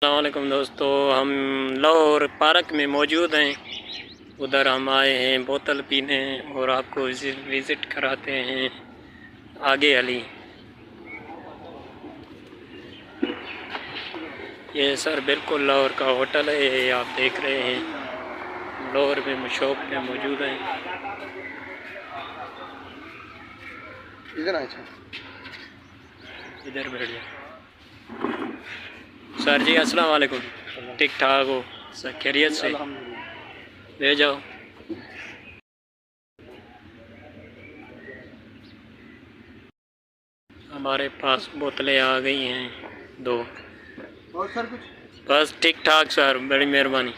अस्सलाम वालेकुम दोस्तों, हम लाहौर पार्क में मौजूद हैं। उधर हम आए हैं बोतल पीने और आपको विज़िट कराते हैं आगे अली। ये सर बिल्कुल लाहौर का होटल है, ये आप देख रहे हैं। लाहौर में शॉप पे मौजूद हैं। इधर बैठ जाए सर जी। अस्सलाम वालेकुम, ठीक ठाक हो सर? खैरियत से? ले जाओ। हमारे पास बोतलें आ गई हैं 2। और सर कुछ? बस ठीक ठाक सर, बड़ी मेहरबानी।